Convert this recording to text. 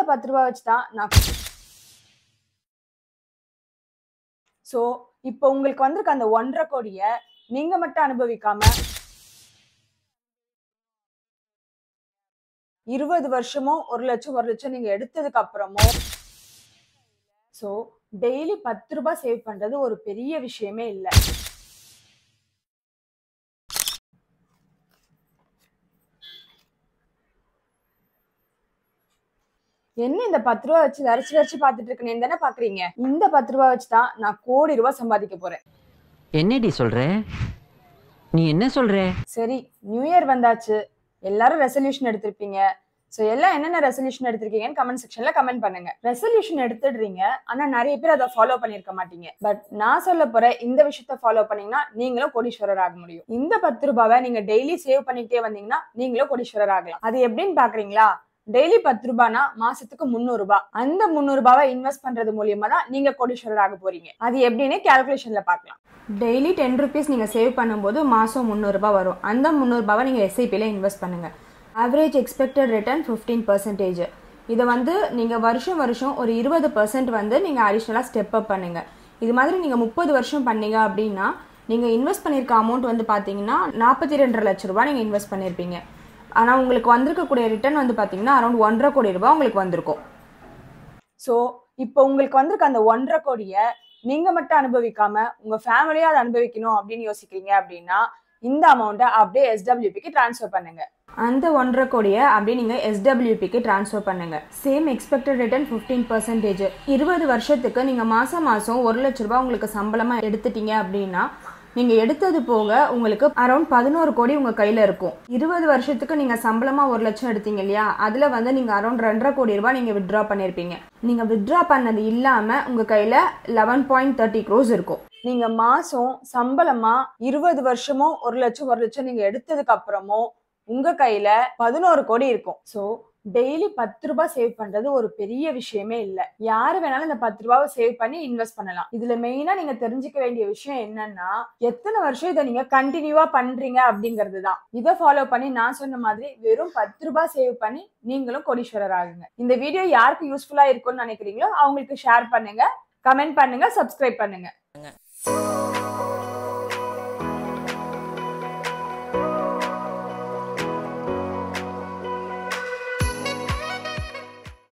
10 ரூபாய் வச்சு தான் நான் சோ இப்போ உங்களுக்கு வந்திருக்க அந்த 1.5 கோடியை நீங்க மட்டும் அனுபவிக்காம 20 வருஷமோ 1 லட்சம் நீங்க எடுத்ததுக்கு அப்புறமோ சோ டெய்லி 10 ரூபாய் சேவ் பண்றது ஒரு பெரிய விஷயமே இல்ல. என்ன இந்த 10 ரூபாய் வச்சு வரைச்சு பார்த்துட்டு இருக்கேன்னு தானே பாக்குறீங்க? இந்த 10 ரூபாய் வச்சு தான் நான் கோடி ரூபாய் சம்பாதிக்க போறேன். என்னடி சொல்ற? நீ என்ன சொல்ற? சரி, நியூ இயர் வந்தாச்சு, எல்லாரும் ரெசல்யூஷன் எடுத்திருப்பீங்க. சோ எல்லாம் என்னென்ன ரெசல்யூஷன் எடுத்திருக்கீங்கன்னு கமெண்ட் செக்ஷன்ல கமெண்ட் பண்ணுங்க. ரெசல்யூஷன் எடுத்துடுறீங்க, ஆனா நிறைய பேர் அதை ஃபாலோ பண்ணிருக்க மாட்டீங்க. பட் நான் சொல்ல போற இந்த விஷயத்த ஃபாலோ பண்ணீங்கன்னா நீங்களும் கோடீஸ்வரர் ஆக முடியும். இந்த 10 ரூபாவை நீங்க டெய்லி சேவ் பண்ணிட்டே வந்தீங்கன்னா நீங்களும் கோடீஸ்வரர் ஆகலாம். அது எப்படின்னு பாக்குறீங்களா? டெய்லி 10 ரூபாய்னா மாசத்துக்கு 300 ரூபாய். அந்த 300 ரூபாவை இன்வெஸ்ட் பண்றது மூலியமா தான் நீங்க கோடீஸ்வரர் ஆக போறீங்க. அது எப்படின்னு கால்குலேஷன்ல பார்க்கலாம். டெய்லி 10 rupees நீங்க சேவ் பண்ணும்போது மாசம் 300 ரூபாய் வரும். அந்த 300 ரூபாவை நீங்க எஸ்ஐபில இன்வெஸ்ட் பண்ணுங்க. Average expected return 15%. இதை வந்து நீங்க வருஷம் ஒரு 20% நீங்க அடிஷனலா ஸ்டெப் அப் பண்ணுங்க. இது மாதிரி நீங்க 30 வருஷம் பண்ணீங்க அப்படின்னா நீங்க இன்வெஸ்ட் பண்ணிருக்க அமௌண்ட் வந்து பாத்தீங்கன்னா 42.5 லட்சம் ரூபாய் நீங்க இன்வெஸ்ட் பண்ணிருப்பீங்க. ஆனா உங்களுக்கு வந்திருக்கக்கூடிய ரிட்டர்ன் வந்து பாத்தீங்கன்னா அரௌண்ட் 1.5 கோடி ரூபாய் உங்களுக்கு வந்திருக்கும். சோ இப்போ உங்களுக்கு வந்திருக்க அந்த 1.5 கோடியை நீங்க மட்டும் அனுபவிக்காம உங்க ஃபேமிலியா அதை அனுபவிக்கணும் அப்படின்னு யோசிக்கிறீங்க அப்படின்னா இந்த அமௌண்ட்டை அப்படியே எஸ்டபிள்யூபிக்கு டிரான்ஸ்ஃபர் பண்ணுங்க. அந்த 1.5 கோடியை அப்படியே நீங்க எஸ்டபிள்யூபிக்கு டிரான்ஸ்ஃபர் பண்ணுங்க. Same expected return 15%. 20 வருஷத்துக்கு நீங்க மாசம் 1 லட்சம் ரூபாய் உங்களுக்கு சம்பளமா எடுத்துட்டீங்க அப்படின்னா நீங்க எடுத்தது போக உங்களுக்கு அரௌண்ட் 11 கோடி உங்க கையில இருக்கும். 20 வருஷத்துக்கு நீங்க சம்பளமா 1 லட்சம் எடுத்தீங்க இல்லையா, அதுல வந்து நீங்க அரௌண்ட் 2.5 கோடி ரூபாய் நீங்க வித்ட்ரா பண்ணிருப்பீங்க. நீங்க வித்ட்ரா பண்ணது இல்லாம உங்க கையில 11.30 crores இருக்கும். நீங்க மாசம் சம்பளமா 20 வருஷமோ 1 லட்சம் நீங்க எடுத்ததுக்கு அப்புறமோ உங்க கையில 11 கோடி இருக்கும். சோ டெய்லி 10 ரூபாய் சேவ் பண்றது ஒரு பெரிய விஷயமே இல்ல. யாரு வேணாலும் இந்த 10 ரூபாவை சேவ் பண்ணி இன்வெஸ்ட் பண்ணலாம். இதுல மெயினா நீங்க தெரிஞ்சுக்க வேண்டிய விஷயம் என்னன்னா எத்தனை வருஷம் இதை நீங்க கண்டினியூவா பண்றீங்க அப்படிங்கிறது தான். இதை ஃபாலோ பண்ணி நான் சொன்ன மாதிரி வெறும் 10 ரூபாய் சேவ் பண்ணி நீங்களும் கோடீஸ்வரர் ஆகுங்க. இந்த வீடியோ யாருக்கு யூஸ்ஃபுல்லா இருக்கும்னு நினைக்கிறீங்களோ அவங்களுக்கு ஷேர் பண்ணுங்க, கமெண்ட் பண்ணுங்க, சப்ஸ்கிரைப் பண்ணுங்க.